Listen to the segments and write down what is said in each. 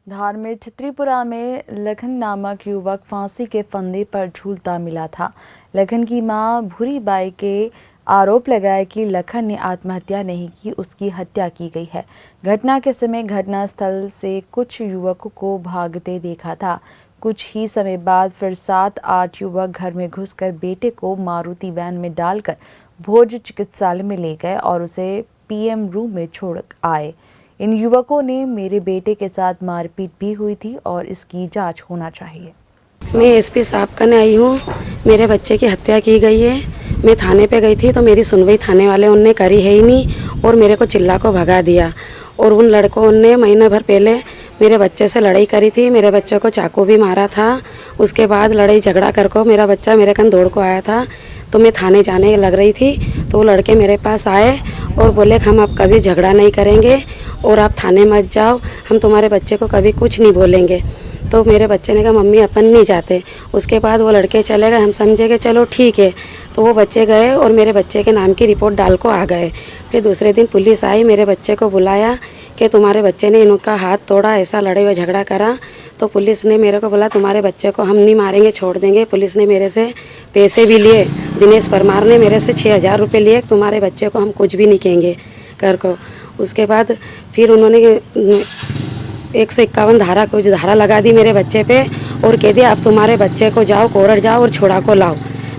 धार में त्रिपुरा में लखन नामक युवक फांसी के फंदे पर झूलता मिला था। लखन की मां भूरीबाई के आरोप लगाया कि लखन ने आत्महत्या नहीं की, उसकी हत्या की गई है। घटना के समय घटनास्थल से कुछ युवकों को भागते देखा था। कुछ ही समय बाद फिर 7-8 युवक घर में घुसकर बेटे को मारुति वैन में डालकर भोज चिकित्सालय में ले गए और उसे पीएम रूम में छोड़ आए। इन युवकों ने मेरे बेटे के साथ मारपीट भी हुई थी और इसकी जांच होना चाहिए। मैं एसपी साहब करने आई हूँ। मेरे बच्चे की हत्या की गई है। मैं थाने पे गई थी तो मेरी सुनवाई थाने वाले उनने करी है ही नहीं और मेरे को चिल्ला को भगा दिया। और उन लड़कों ने महीने भर पहले मेरे बच्चे से लड़ाई करी थी। मेरे बच्चे को चाकू भी मारा था। उसके बाद लड़ाई झगड़ा कर को मेरा बच्चा मेरे कन दौड़ को आया था। तो मैं थाने जाने लग रही थी तो वो लड़के मेरे पास आए और बोले हम अब कभी झगड़ा नहीं करेंगे और आप थाने मत जाओ, हम तुम्हारे बच्चे को कभी कुछ नहीं बोलेंगे। तो मेरे बच्चे ने कहा मम्मी अपन नहीं जाते। उसके बाद वो लड़के चले गए। हम समझे कि चलो ठीक है। तो वो बच्चे गए और मेरे बच्चे के नाम की रिपोर्ट डाल को आ गए। फिर दूसरे दिन पुलिस आई, मेरे बच्चे को बुलाया कि तुम्हारे बच्चे ने इनका हाथ तोड़ा, ऐसा लड़ाई व झगड़ा करा। तो पुलिस ने मेरे को बोला तुम्हारे बच्चे को हम नहीं मारेंगे, छोड़ देंगे। पुलिस ने मेरे से पैसे भी लिए। दिनेश परमार ने मेरे से 6,000 रुपये लिए, तुम्हारे बच्चे को हम कुछ भी नहीं कहेंगे कर को। उसके बाद फिर उन्होंने 151 धारा कुछ धारा लगा दी मेरे बच्चे पे और कह दिया आप तुम्हारे बच्चे को जाओ कोर्ट जाओ और छोड़ा को लाओ।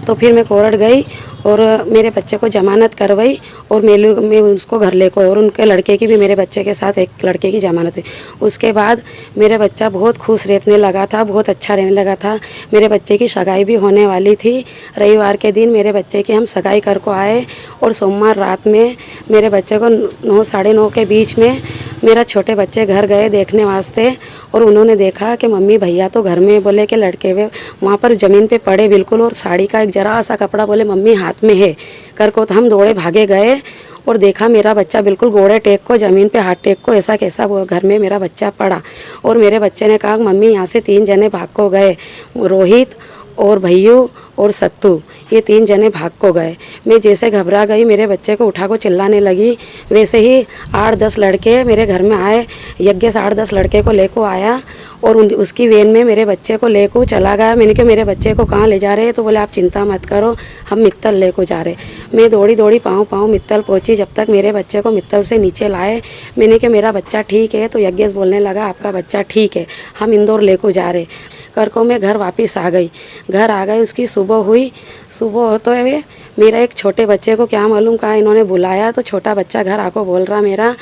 तो फिर मैं कोर्ट गई और मेरे बच्चे को जमानत करवाई और मैं उसको घर ले को और उनके लड़के की भी मेरे बच्चे के साथ एक लड़के की जमानत हुई। उसके बाद मेरे बच्चा बहुत खुश रहने लगा था, बहुत अच्छा रहने लगा था। मेरे बच्चे की सगाई भी होने वाली थी। रविवार के दिन मेरे बच्चे की हम सगाई कर को आए और सोमवार रात में मेरे बच्चे को 9 साढ़े 9 के बीच में मेरा छोटे बच्चे घर गए देखने वास्ते और उन्होंने देखा कि मम्मी भैया तो घर में बोले कि लड़के वे वहाँ पर ज़मीन पे पड़े बिल्कुल और साड़ी का एक जरा सा कपड़ा बोले मम्मी हाथ में है कर को। तो हम दौड़े भागे गए और देखा मेरा बच्चा बिल्कुल गोड़े टेक को ज़मीन पे हाथ टेक को ऐसा कैसा वो घर में मेरा बच्चा पड़ा। और मेरे बच्चे ने कहा मम्मी यहाँ से 3 जने भाग को गए, रोहित और भैयू और सत्तू, ये 3 जने भाग को गए। मैं जैसे घबरा गई मेरे बच्चे को उठा को चिल्लाने लगी, वैसे ही 8-10 लड़के मेरे घर में आए। यज्ञ से 8-10 लड़के को लेको आया और उसकी वैन में मेरे बच्चे को लेको चला गया। मैंने कहा मेरे बच्चे को कहाँ ले जा रहे हैं? तो बोले आप चिंता मत करो, हम मित्तल लेको जा रहे। मैं दौड़ी दौड़ी पाँव मित्तल पहुँची। जब तक मेरे बच्चे को मित्तल से नीचे लाए मैंने कहा मेरा बच्चा ठीक है। तो यज्ञेश बोलने लगा आपका बच्चा ठीक है, हम इंदौर लेको जा रहे कर को। मैं घर वापस आ गई। घर आ गई, उसकी सुबह हुई। सुबह होते हुए मेरा एक छोटे बच्चे को क्या मालूम कहा इन्होंने बुलाया। तो छोटा बच्चा घर आको बोल रहा मेरा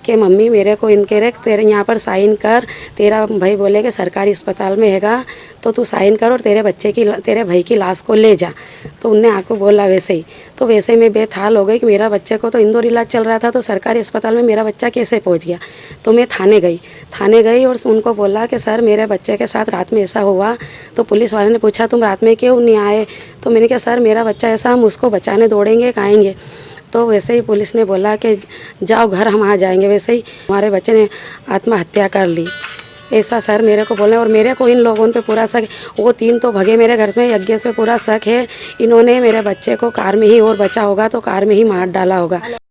कि मम्मी मेरे को इनके रे तेरे यहाँ पर साइन कर, तेरा भाई बोले कि सरकारी अस्पताल में हैगा तो तू साइन कर और तेरे भाई की लाश को ले जा। तो उनने आको बोला वैसे ही। तो वैसे ही मैं बेथाल हो गई कि मेरा बच्चे को तो इंदौर इलाज चल रहा था तो सरकारी अस्पताल में मेरा बच्चा कैसे पहुँच गया। तो मैं थाने गई और उनको बोला कि सर मेरे बच्चे के साथ रात में ऐसा हुआ। तो पुलिस वाले ने पूछा तुम रात में क्यों नहीं आए? तो मैंने कहा सर मेरा बच्चा ऐसा, हम उसको बचाने दौड़ेंगे आएंगे। तो वैसे ही पुलिस ने बोला कि जाओ घर हम आ जाएंगे। वैसे ही हमारे बच्चे ने आत्महत्या कर ली, ऐसा सर मेरे को बोले। और मेरे को इन लोगों पे पूरा शक, वो 3 तो भगे मेरे घर में, यज्ञेश पे पूरा शक है। इन्होंने मेरे बच्चे को कार में ही और बचा होगा तो कार में ही मार डाला होगा।